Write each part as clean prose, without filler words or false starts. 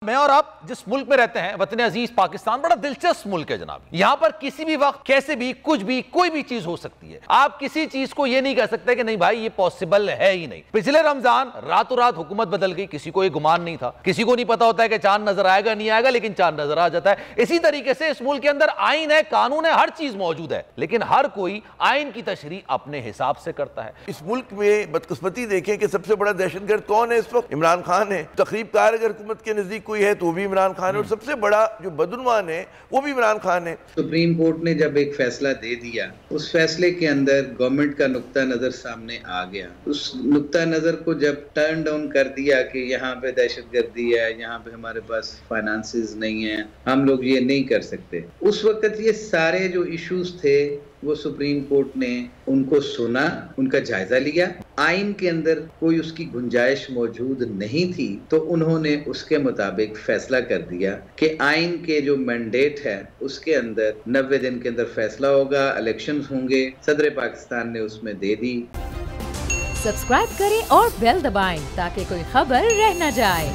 मैं और आप जिस मुल्क में रहते हैं, वतन अजीज पाकिस्तान, बड़ा दिलचस्प मुल्क है जनाब। यहाँ पर किसी भी वक्त कैसे भी कुछ भी कोई भी चीज हो सकती है। आप किसी चीज को ये नहीं कह सकते कि नहीं भाई ये पॉसिबल है ही नहीं। पिछले रमजान रातों रात हुकूमत बदल गई, किसी को ये गुमान नहीं था, किसी को नहीं पता होता है कि चांद नजर आएगा नहीं आएगा, लेकिन चांद नजर आ जाता है। इसी तरीके से इस मुल्क के अंदर आइन है, कानून है, हर चीज मौजूद है, लेकिन हर कोई आइन की तशरीह अपने हिसाब से करता है। इस मुल्क में बदकिस्मती देखें कि सबसे बड़ा दहशतगर्द कौन है इस वक्त? इमरान खान है। तकरीब कार अगर हुकूमत के नजदीक कोई है तो वो भी इमरान खान है, और सबसे बड़ा जो बदउनवान है वो भी इमरान खान है। सुप्रीम कोर्ट ने जब एक फैसला दे दिया, उस फैसले के अंदर गवर्नमेंट का नुक्ता नजर सामने आ गया। उस नुक्ता नजर को जब टर्न डाउन कर दिया कि यहाँ पे दहशतगर्दी है, यहाँ पे हमारे पास फाइनेंसेस नहीं है, हम लोग ये नहीं कर सकते, उस वक्त ये सारे जो इश्यूज थे वो सुप्रीम कोर्ट ने उनको सुना, उनका जायजा लिया। आइन के अंदर कोई उसकी गुंजाइश मौजूद नहीं थी, तो उन्होंने उसके मुताबिक फैसला कर दिया कि आइन के जो मैंडेट है उसके अंदर 90 दिन के अंदर फैसला होगा, इलेक्शंस होंगे। सदर पाकिस्तान ने उसमें दे दी। सब्सक्राइब करें और बेल दबाएं ताकि कोई खबर रह न जाए।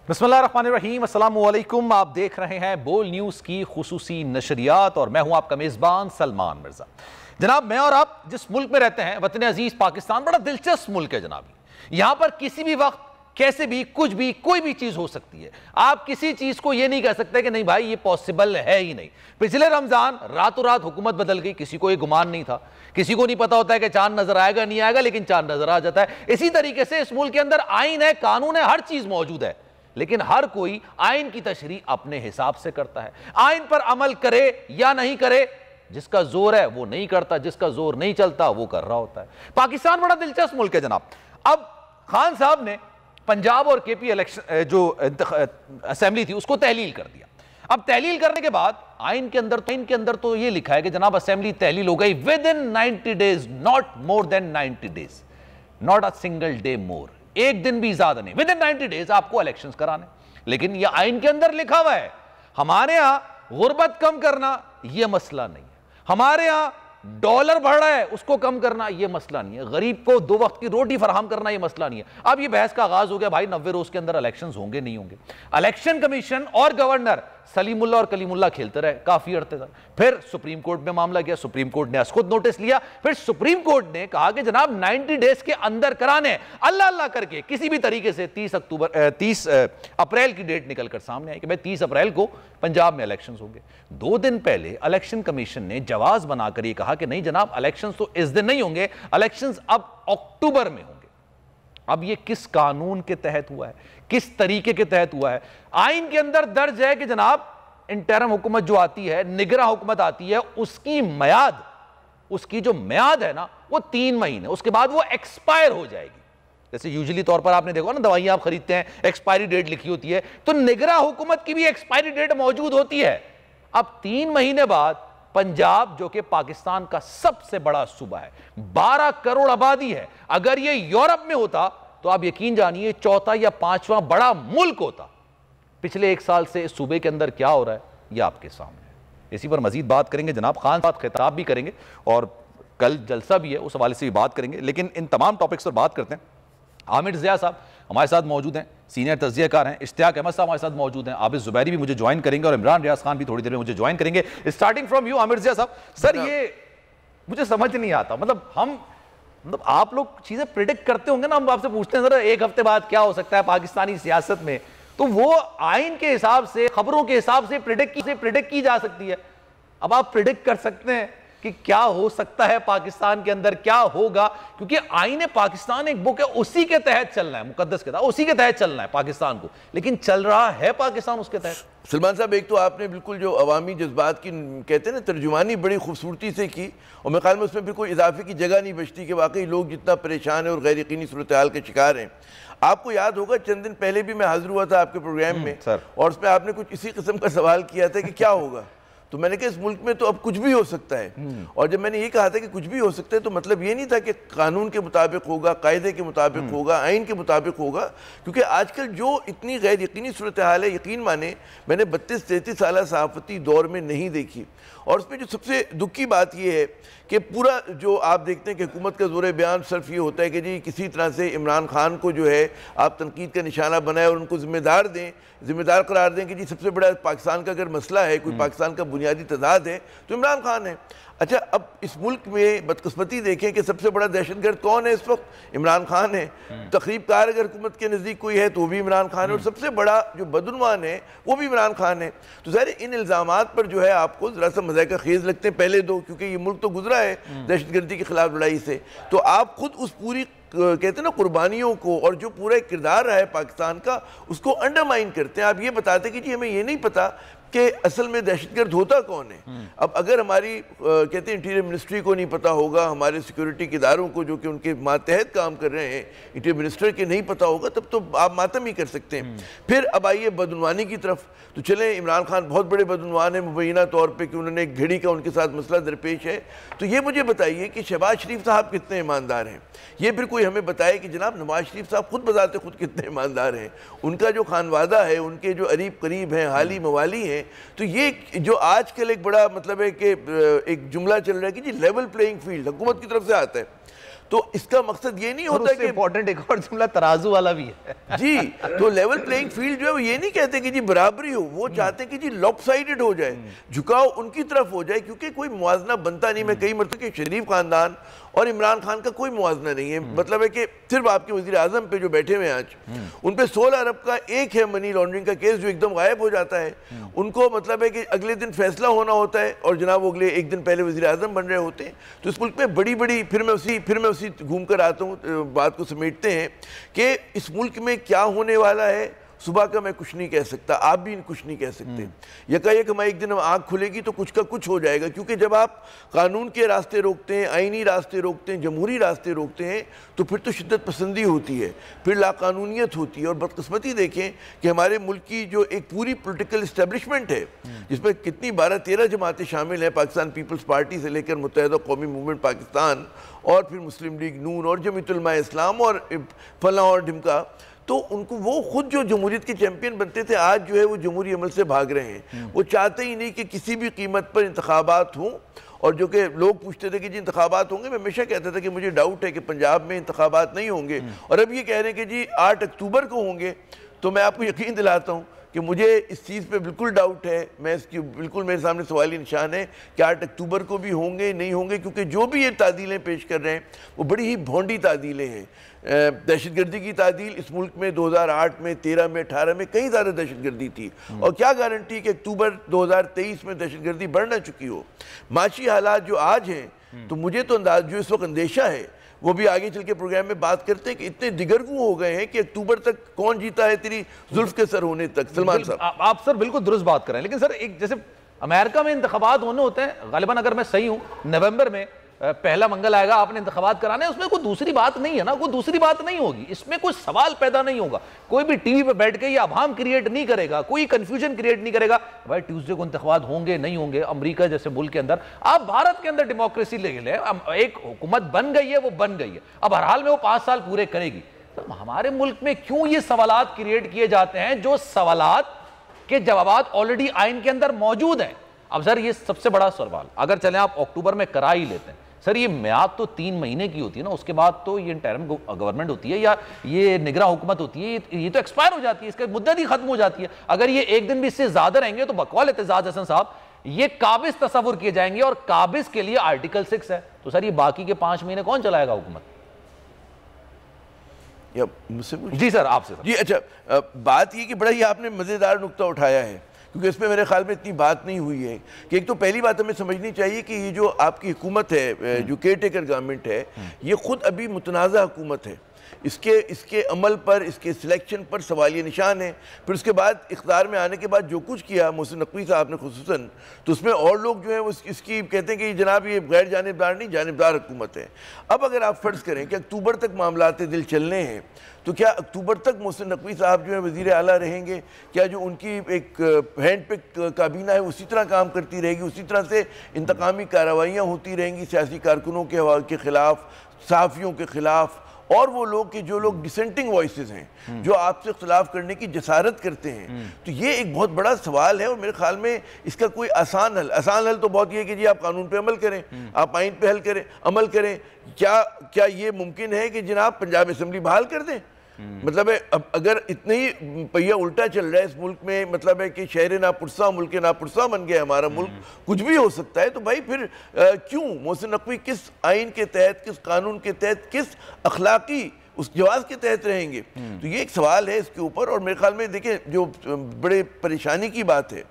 बिस्मिल्लाहिर्रहमानिर्रहीम, अस्सलामुअलैकुम। आप देख रहे हैं बोल न्यूज़ की खुसूसी नशरियात और मैं हूं आपका मेज़बान सलमान मिर्ज़ा। जनाब, मैं और आप जिस मुल्क में रहते हैं, वतन अजीज पाकिस्तान, बड़ा दिलचस्प मुल्क है जनाब। यहाँ पर किसी भी वक्त कैसे भी कुछ भी कोई भी चीज़ हो सकती है। आप किसी चीज़ को ये नहीं कह सकते कि नहीं भाई ये पॉसिबल है ही नहीं। पिछले रमजान रातों रात हुकूमत बदल गई, किसी को ये गुमान नहीं था, किसी को नहीं पता होता है कि चांद नजर आएगा नहीं आएगा, लेकिन चांद नजर आ जाता है। इसी तरीके से इस मुल्क के अंदर आइन है, कानून है, हर चीज़ मौजूद है, लेकिन हर कोई आइन की तशरीह अपने हिसाब से करता है। आइन पर अमल करे या नहीं करे, जिसका जोर है वो नहीं करता, जिसका जोर नहीं चलता वो कर रहा होता है। पाकिस्तान बड़ा दिलचस्प मुल्क है जनाब। अब खान साहब ने पंजाब और केपी इलेक्शन जो असेंबली थी उसको तहलील कर दिया। अब तहलील करने के बाद आइन के अंदर तो ये लिखा है कि जनाब असेंबली तहलील हो गई with in 90 days, not more than 90 days, not a single day more, एक दिन भी ज्यादा नहीं, विद इन 90 डेज आपको इलेक्शंस कराने। लेकिन यह आइन के अंदर लिखा हुआ है। हमारे यहां गुर्बत कम करना यह मसला नहीं है, हमारे यहां डॉलर बढ़ रहा है उसको कम करना यह मसला नहीं है, गरीब को 2 वक्त की रोटी फराहम करना यह मसला नहीं है। अब यह बहस का आगाज हो गया, भाई 90 रोज के अंदर इलेक्शंस होंगे नहीं होंगे। इलेक्शन कमीशन और गवर्नर सलीमुल्लाह और कलीमुल्लाह खेलते रहे काफी अरसे तक। फिर सुप्रीम कोर्ट में मामला गया, सुप्रीम कोर्ट ने खुद नोटिस लिया। फिर सुप्रीम कोर्ट ने कहा कि जनाब 90 डेज के अंदर कराने, अल्लाह अल्लाह करके किसी भी तरीके से 30 अप्रैल की डेट निकलकर सामने आई कि भाई 30 अप्रैल को पंजाब में इलेक्शंस होंगे। 2 दिन पहले इलेक्शन कमीशन ने जवाज बनाकर यह कहा कि नहीं जनाब इलेक्शंस तो इस दिन नहीं होंगे, इलेक्शंस अब अक्टूबर में होंगे। अब यह किस कानून के तहत हुआ है, किस तरीके के तहत हुआ है? आइन के अंदर दर्ज है कि जनाब इंटरम हुकूमत जो आती है, निगरां हुकूमत आती है, उसकी म्याद, उसकी जो म्याद है ना वो 3 महीने, उसके बाद वो एक्सपायर हो जाएगी। जैसे यूजुअली तौर पर आपने देखा ना, दवाइयां आप खरीदते हैं एक्सपायरी डेट लिखी होती है, तो निगरां हुकूमत की भी एक्सपायरी डेट मौजूद होती है। अब 3 महीने बाद पंजाब जो कि पाकिस्तान का सबसे बड़ा सूबा है, 12 करोड़ आबादी है, अगर ये यूरोप में होता तो आप यकीन जानिए 4था या 5वां बड़ा मुल्क होता। पिछले 1 साल से इस सूबे के अंदर क्या हो रहा है यह आपके सामने है। इसी पर मजीद बात करेंगे जनाब, खान साहब खिताब भी करेंगे और कल जलसा भी है, उस हवाले से भी बात करेंगे। लेकिन इन तमाम टॉपिक्स पर बात करते हैं। आमिर ज़िया साहब हमारे साथ मौजूद हैं, सीनियर तज़कियाकार हैं। इश्तियाक अहमद साहब हमारे साथ मौजूद हैं। आबिद ज़ुबैरी भी मुझे ज्वाइन करेंगे और इमरान रियाज खान भी थोड़ी देर में मुझे ज्वाइन करेंगे। Starting from you Aamir Zia sahab. Sir ये मुझे समझ नहीं आता, मतलब आप लोग चीजें प्रिडिक्ट करते होंगे ना, हम आपसे पूछते हैं सर 1 हफ्ते बाद क्या हो सकता है पाकिस्तानी सियासत में, तो वो आइन के हिसाब से, खबरों के हिसाब से प्रिडिक्ट की जा सकती है। अब आप प्रिडिक्ट कर सकते हैं कि क्या हो सकता है पाकिस्तान के अंदर, क्या होगा, क्योंकि आईन पाकिस्तान एक बुक है, उसी के तहत चलना है, मुकद्दस किताब, उसी के तहत चलना है पाकिस्तान को, लेकिन चल रहा है पाकिस्तान उसके तहत। सलमान साहब, एक तो आपने बिल्कुल जो अवामी जज्बात की कहते हैं ना तर्जुमानी बड़ी खूबसूरती से की, और मेरे ख्याल में उसमें फिर कोई इजाफे की जगह नहीं बचती कि वाकई लोग जितना परेशान है और गैर यकीनी सूरत हाल के शिकार हैं। आपको याद होगा चंद दिन पहले भी मैं हाजिर हुआ था आपके प्रोग्राम में, और उसमें आपने कुछ इसी किस्म का सवाल किया था कि क्या होगा, तो मैंने कहा इस मुल्क में तो अब कुछ भी हो सकता है। और जब मैंने ये कहा था कि कुछ भी हो सकता है, तो मतलब ये नहीं था कि कानून के मुताबिक होगा, कायदे के मुताबिक होगा, आइन के मुताबिक होगा, क्योंकि आजकल जो इतनी गैर यकीनी सूरत हाल है, यकीन माने मैंने 32-33 साल सहाफ़ती दौर में नहीं देखी। और उसमें जो सबसे दुख की बात यह है कि पूरा जो आप देखते हैं कि हुकूमत का ज़ोर बयान सिर्फ ये होता है कि जी किसी तरह से इमरान खान को जो है आप तनकीद का निशाना बनाएं और उनको ज़िम्मेदार दें, ज़िम्मेदार करार दें कि जी सबसे बड़ा पाकिस्तान का अगर मसला है, कोई पाकिस्तान का बुनियादी तजाद है तो इमरान खान है। अच्छा, अब इस मुल्क में बदकिस्मती देखें कि सबसे बड़ा दहशतगर्द कौन है इस वक्त? इमरान खान है। तकरीबकार अगर हुकूमत के नज़दीक कोई है तो वो भी इमरान खान है, और सबसे बड़ा जो बदउनवान है वो भी इमरान खान है। तो ज़ाहिर इन इल्ज़ामात पर जो है आपको ज़रा सा मज़ाक़ खेज़ लगते हैं पहले दो, क्योंकि ये मुल्क तो गुजरा है दहशतगर्दी के खिलाफ लड़ाई से। तो आप खुद उस पूरी कहते हैं ना कुर्बानियों को और जो पूरा एक किरदार रहा है पाकिस्तान का, उसको अंडरमाइन करते हैं। आप ये बताते कि जी हमें ये नहीं पता कि असल में दहशतगर्द होता कौन है। अब अगर हमारी कहते हैं इंटीरियर मिनिस्ट्री को नहीं पता होगा, हमारे सिक्योरिटी के इदारों को जो कि उनके मातहत काम कर रहे हैं, इंटीरियर मिनिस्टर के नहीं पता होगा, तब तो आप मातम ही कर सकते हैं। फिर अब आइए बदउनवानी की तरफ, तो चलें इमरान खान बहुत बड़े बदउनवान है मुबैना तौर पर कि उन्होंने एक घड़ी का उनके साथ मसला दरपेश है। तो ये मुझे बताइए कि शहबाज शरीफ साहब कितने ईमानदार हैं? ये फिर कोई हमें बताए कि जनाब नवाज शरीफ साहब खुद बताते खुद कितने ईमानदार हैं, उनका जो खानवादा है, उनके जो अरीब करीब हैं, हाली मवाली हैं। तो ये जो आजकल एक बड़ा मतलब है कि एक जुमला चल रहा है कि जी लेवल प्लेइंग फील्ड हुकूमत की तरफ से आता है, तो इसका मकसद ये नहीं होता कि इंपॉर्टेंट एक और जुमला तराजू वाला भी है जी। तो लेवल प्लेइंग फील्ड जो है वो ये नहीं कहते कि जी बराबरी हो, वो चाहते हैं कि जी लॉपसाइडेड हो जाए, झुकाव उनकी तरफ हो जाए, क्योंकि कोई मुआवजा बनता नहीं। मैं कई मरतबा कि शरीफ खानदान और इमरान खान का कोई मुआवजा नहीं है। मतलब है कि सिर्फ आपके वज़ीर आज़म पे जो बैठे हुए हैं आज, उन पे 16 अरब का एक है मनी लॉन्ड्रिंग का केस जो एकदम गायब हो जाता है। उनको मतलब है कि अगले दिन फैसला होना होता है और जनाब वो अगले एक दिन पहले वज़ीर आज़म बन रहे होते हैं। तो इस मुल्क में बड़ी बड़ी फिर मैं उसी घूम कर आता हूँ, बात को समेटते हैं कि इस मुल्क में क्या होने वाला है सुबह का मैं कुछ नहीं कह सकता, आप भी कुछ नहीं कह सकते। यकायक हमारी एक दिन आँख खुलेगी तो कुछ का कुछ हो जाएगा, क्योंकि जब आप कानून के रास्ते रोकते हैं, आइनी रास्ते रोकते हैं, जमहूरी रास्ते रोकते हैं, तो फिर तो शिद्दत पसंदी होती है, फिर लाकानूनियत होती है। और बदकिस्मती देखें कि हमारे मुल्क की जो एक पूरी पोलिटिकल इस्टेब्लिशमेंट है, जिसमें कितनी 12-13 जमातें शामिल हैं, पाकिस्तान पीपल्स पार्टी से लेकर मुत्तहिदा कौमी मूवमेंट पाकिस्तान और फिर मुस्लिम लीग नून और जमीयत उलमा इस्लाम और फलां और ढिमका, तो उनको वो खुद जो जमहूरियत के चैंपियन बनते थे, आज जो है वो जमहूरी अमल से भाग रहे हैं। वो चाहते ही नहीं कि किसी भी कीमत पर इंतखाबात हों। और जो कि लोग पूछते थे कि जी इंतखाबात होंगे, मैं हमेशा कहता था कि मुझे डाउट है कि पंजाब में इंतखाबात नहीं होंगे, और अब ये कह रहे हैं कि जी 8 अक्टूबर को होंगे। तो मैं आपको यकीन दिलाता हूँ कि मुझे इस चीज़ पे बिल्कुल डाउट है, मैं इसकी बिल्कुल मेरे सामने सवाली निशान है कि 8 अक्टूबर को भी होंगे नहीं होंगे, क्योंकि जो भी ये तादीलें पेश कर रहे हैं वो बड़ी ही भोंडी तादीलें हैं। दहशतगर्दी की तादील इस मुल्क में 2008 में, 13 में, 18 में कई ज़्यादा दहशतगर्दी थी, और क्या गारंटी कि अक्टूबर 2023 में दहशतगर्दी बढ़ ना चुकी हो। माशी हालात जो आज हैं, तो मुझे तो जो इस वक्त अंदेशा है, वो भी आगे चल के प्रोग्राम में बात करते हैं कि इतने दिगरगू हो गए हैं कि अक्टूबर तक कौन जीता है तेरी जुल्फ के सर होने तक। सलमान साहब आप सर बिल्कुल दुरुस्त बात कर रहे हैं, लेकिन सर एक जैसे अमेरिका में इंतखाबात होने होते हैं, गालिबन अगर मैं सही हूं नवंबर में पहला मंगल आएगा, आपने इंतखाबात कराने, उसमें कोई दूसरी बात नहीं है ना, कोई दूसरी बात नहीं होगी, इसमें कोई सवाल पैदा नहीं होगा, कोई भी टीवी पे बैठ के ये अभाम क्रिएट नहीं करेगा, कोई कंफ्यूजन क्रिएट नहीं करेगा भाई ट्यूसडे को इंतखाबात होंगे नहीं होंगे। अमेरिका जैसे मुल्क के अंदर, आप भारत के अंदर डेमोक्रेसी ले लें, एक हुकूमत बन गई है, वो बन गई है, अब हर हाल में वो 5 साल पूरे करेगी। तो हमारे मुल्क में क्यों ये सवालात क्रिएट किए जाते हैं जो सवालात के जवाब ऑलरेडी आइन के अंदर मौजूद हैं? अब सर ये सबसे बड़ा सवाल, अगर चलें आप अक्टूबर में करा ही लेते हैं, सर ये म्याद तो 3 महीने की होती है ना, उसके बाद तो ये इंटरिम गवर्नमेंट होती है या ये निगरां हुकूमत होती है, ये तो एक्सपायर हो जाती है, इसका मुद्दत ही खत्म हो जाती है। अगर ये एक दिन भी इससे ज्यादा रहेंगे तो बकौल एतजाज हसन साहब ये काबिज तस्वुर किए जाएंगे, और काबिज के लिए आर्टिकल 6 है। तो सर ये बाकी के 5 महीने कौन चलाएगा हुकूमत? मुझसे जी सर, आपसे जी। अच्छा, बात ये कि बड़ा ही आपने मजेदार नुक्ता उठाया है, क्योंकि इसमें मेरे ख्याल में इतनी बात नहीं हुई है कि एक तो पहली बात हमें समझनी चाहिए कि ये जो आपकी हुकूमत है, जो केयर टेकर गवर्नमेंट है, ये खुद अभी मुतनाज़ा हुकूमत है। इसके अमल पर, इसके सिलेक्शन पर सवालिया निशान है। फिर उसके बाद इख्तियार में आने के बाद जो कुछ किया मोहसिन नकवी साहब ने खुसूसन, तो उसमें और लोग जो हैं वो इसकी कहते हैं कि जनाब ये गैर जानिबदार नहीं, जानिबदार हुकूमत है। अब अगर आप फ़र्ज़ करें कि अक्टूबर तक मामलात दिल चलने हैं, तो क्या अक्टूबर तक मोहसिन नकवी साहब जो है वज़ीर आला रहेंगे? क्या जो उनकी एक हैंड पिक काबीना है उसी तरह काम करती रहेगी, उसी तरह से इंतकामी कार्रवाइयाँ होती रहेंगी सियासी कारकुनों के ख़िलाफ़, सहाफ़ियों के ख़िलाफ़, और वो लोग कि जो लोग डिसेंटिंग वॉइसेस हैं, जो आपसे खिलाफ करने की जसारत करते हैं? तो ये एक बहुत बड़ा सवाल है और मेरे ख्याल में इसका कोई आसान हल तो बहुत ये है कि जी आप कानून पे अमल करें, आप आइन पे अमल करें। क्या ये मुमकिन है कि जनाब पंजाब असम्बली बहाल कर दें? मतलब है अब अगर इतने ही पहिया उल्टा चल रहा है इस मुल्क में, मतलब है कि शहर नापुरसा मुल्क नापुरसा बन गया हमारा मुल्क, कुछ भी हो सकता है, तो भाई फिर क्यों मोहसिन नकवी किस आइन के तहत, किस कानून के तहत, किस अखलाकी उस जवाब के तहत रहेंगे? तो ये एक सवाल है इसके ऊपर। और मेरे ख्याल में देखिए जो बड़े परेशानी की बात है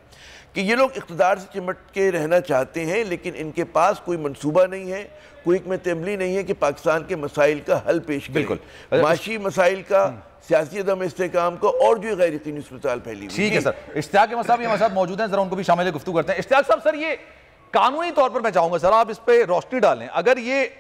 कि ये लोग इक़्तिदार से चिमट के रहना चाहते हैं, लेकिन इनके पास कोई मंसूबा नहीं है, कोई हिकमत अमली नहीं है कि पाकिस्तान के मसाइल का हल पेश करें, माशी मसाइल का, सियासी अदम इस्तेहकाम को, और जो गैर यकीनी सूरत फैली। ठीक है सर, इश्तियाक अहमद साहब हमारे साथ मौजूद हैं, जरा उनको भी शामिल गुफ्तगू करते हैं। इश्तियाक साहब, सर ये कानूनी तौर पर मैं चाहूंगा सर आप इस पे रोशनी डालें। अगर ये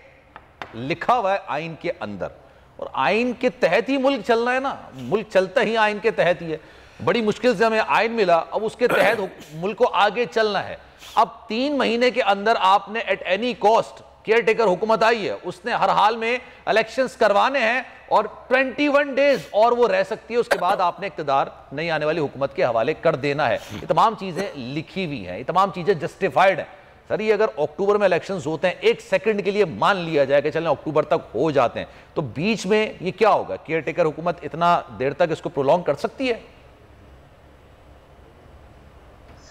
लिखा हुआ है आइन के अंदर और आइन के तहत ही मुल्क चलना है ना, मुल्क चलता ही आइन के तहत ही है, बड़ी मुश्किल से हमें आइन मिला, अब उसके तहत मुल्क को आगे चलना है। अब 3 महीने के अंदर आपने at any cost, care taker हुकूमत आई है, उसने हर हाल में इलेक्शंस करवाने हैं और 21 डेज और वो रह सकती है, उसके बाद आपने इक़्तिदार नई आने वाली हुकूमत के हवाले कर देना है। ये तमाम चीजें लिखी हुई हैं, ये तमाम चीजें जस्टिफाइड हैं। सर ये अगर अक्टूबर में इलेक्शंस होते हैं, एक सेकंड के लिए मान लिया जाए कि चलें अक्टूबर तक हो जाते हैं, तो बीच में ये क्या होगा? केयर टेकर हुकूमत इतना देर तक इसको प्रोलॉन्ग कर सकती है?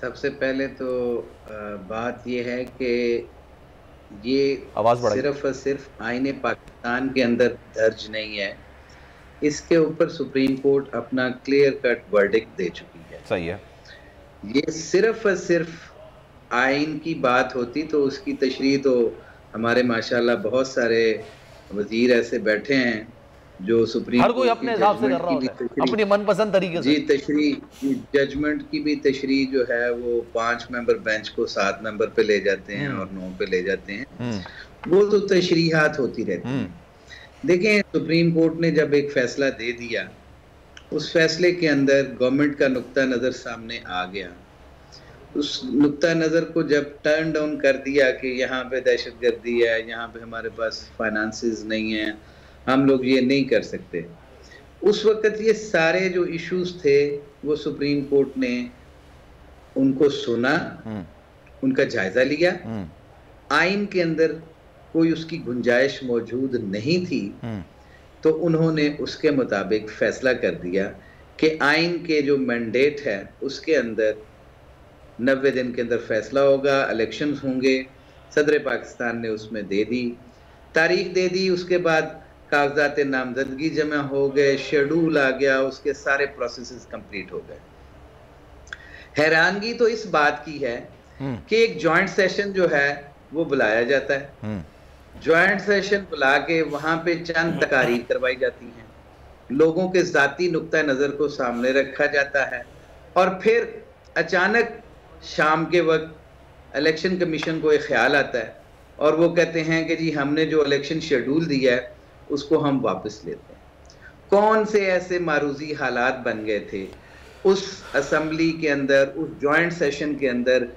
सबसे पहले तो बात यह है कि ये सिर्फ और सिर्फ आईने पाकिस्तान के अंदर दर्ज नहीं है, इसके ऊपर सुप्रीम कोर्ट अपना क्लियर कट वर्डिक्ट दे चुकी है। सही है। ये सिर्फ और सिर्फ आइन की बात होती तो उसकी तशरीह तो हमारे माशाल्लाह बहुत सारे वजीर ऐसे बैठे हैं जो सुप्रीम हर कोई अपने हिसाब से कर रहा होता है, अपनी मनपसंद तरीके से। जी, तशरीह जजमेंट की भी तशरीह जो है वो 5 मेंबर बेंच को 7 मेंबर पे ले जाते हैं और 9 पे ले जाते हैं, वो तो तशरीहात होती रहती हैं। देखें, सुप्रीम कोर्ट ने जब एक फैसला दे दिया, उस फैसले के अंदर गवर्नमेंट का नुक्ता नज़र सामने आ गया। उस नुक्ता नज़र को जब टर्न डाउन कर दिया कि यहाँ पे दहशतगर्दी है, यहाँ पे हमारे पास फाइनेंसेस नहीं है, हम लोग ये नहीं कर सकते, उस वक्त ये सारे जो इश्यूज थे वो सुप्रीम कोर्ट ने उनको सुना, उनका जायजा लिया। आइन के अंदर कोई उसकी गुंजाइश मौजूद नहीं थी, तो उन्होंने उसके मुताबिक फैसला कर दिया कि आइन के जो मैंडेट है उसके अंदर 90 दिन के अंदर फैसला होगा, इलेक्शंस होंगे। सदर पाकिस्तान ने उसमें दे दी, तारीख दे दी, उसके बाद कागजात नामजदगी जमा हो गए, शेड्यूल आ गया, उसके सारे प्रोसेसेस कंप्लीट हो गए। हैरानगी तो इस बात की है कि एक जॉइंट सेशन जो है वो बुलाया जाता है, जॉइंट सेशन बुला के वहां पे चंद तकारीर करवाई जाती हैं, लोगों के जाती नुक्ता नज़र को सामने रखा जाता है, और फिर अचानक शाम के वक्त इलेक्शन कमीशन को एक ख्याल आता है और वो कहते हैं कि जी हमने जो इलेक्शन शेड्यूल दिया है उसको हम वापस लेते हैं। कौन से ऐसे मारूजी हालात बन गए थे उस असेंबली के अंदर, उस जॉइंट सेशन के अंदर,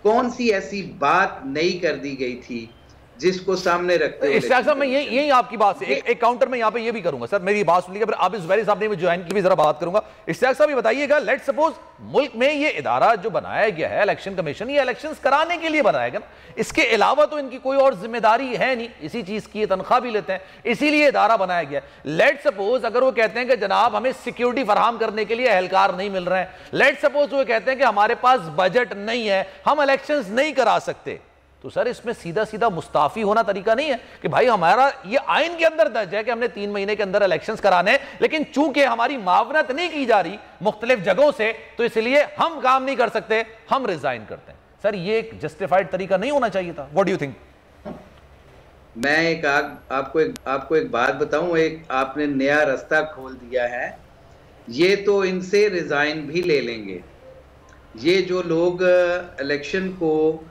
कौन सी ऐसी बात नई कर दी गई थी जिसको सामने रखते हैं? इश्तियाक साहब, मैं यही आपकी बात से एक काउंटर में यहाँ पे ये भी करूंगा। सर मेरी बात सुनिएगा, फिर आप इस वेरी साहब ने ज्वाइन की भी जरा बात करूंगा। इश्तियाक साहब ये बताइएगा, लेट्स सपोज मुल्क में ये इदारा जो बनाया गया है इलेक्शन कमीशन, ये इलेक्शंस कराने के लिए बनाया गया, इसके अलावा तो इनकी कोई और जिम्मेदारी है नहीं, इसी चीज की तनख्वाह भी लेते हैं, इसीलिए इदारा बनाया गया। लेट्स सपोज अगर वो कहते हैं कि जनाब हमें सिक्योरिटी फराहम करने के लिए एहलकार नहीं मिल रहे हैं, लेट्स सपोज वो कहते हैं कि हमारे पास बजट नहीं है, हम इलेक्शंस नहीं करा सकते, तो सर इसमें सीधा सीधा मुस्ताफी होना तरीका नहीं है कि भाई हमारा ये आइन के अंदर दर्ज है कि हमने 3 महीने के अंदर इलेक्शंस कराने, लेकिन चूंकि हमारी मावनत नहीं की जा रही मुख्तलिफ जगहों से, तो इसलिए हम काम नहीं कर सकते, हम रिजाइन करते हैं। सर ये एक जस्टिफाइड तरीका नहीं होना चाहिए था। What do you think? मैं आपको एक बात बताऊं, एक आपने नया रास्ता खोल दिया है। ये तो इनसे रिजाइन भी ले लेंगे। ये जो लोग इलेक्शन को,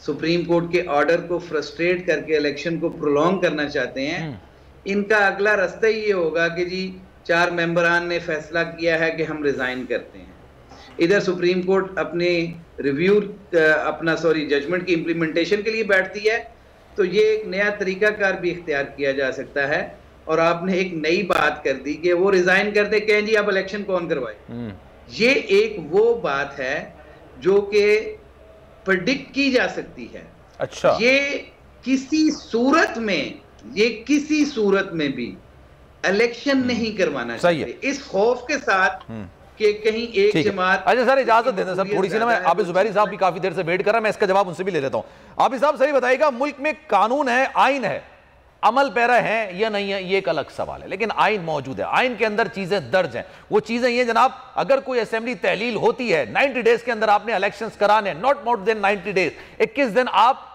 सुप्रीम कोर्ट के ऑर्डर को फ्रस्ट्रेट करके इलेक्शन को प्रोलॉन्ग करना चाहते हैं, इनका अगला रास्ता ये होगा कि जी 4 मेंबरान ने फैसला किया है कि हम रिजाइन करते हैं। इधर सुप्रीम कोर्ट अपने जजमेंट की इंप्लीमेंटेशन के लिए बैठती है, तो ये एक नया तरीकाकार भी इख्तियार किया जा सकता है। और आपने एक नई बात कर दी कि वो रिजाइन करते कहें जी आप इलेक्शन कौन करवाए। ये एक वो बात है जो कि प्रेडिक्ट की जा सकती है। अच्छा, ये किसी सूरत में भी इलेक्शन नहीं करवाना चाहिए, इस खौफ के साथ कि कहीं एक जमात। अच्छा सर, इजाजत दें सर थोड़ी सी ना, मैं आबिद जुबैरी साहब भी काफी देर से वेट कर रहा है, मैं इसका जवाब उनसे भी ले लेता हूं। आबिद साहब सही बताइएगा, मुल्क में कानून है, आइन है, अमल पैरा है या नहीं है ये एक अलग सवाल है, लेकिन आइन मौजूद है, आइन के अंदर चीजें दर्ज हैं। वो चीजें ये जनाब, अगर कोई असेंबली तहलील होती है 90 डेज के अंदर आपने इलेक्शंस कराने, नॉट मोर देन 90 डेज, 21 दिन आप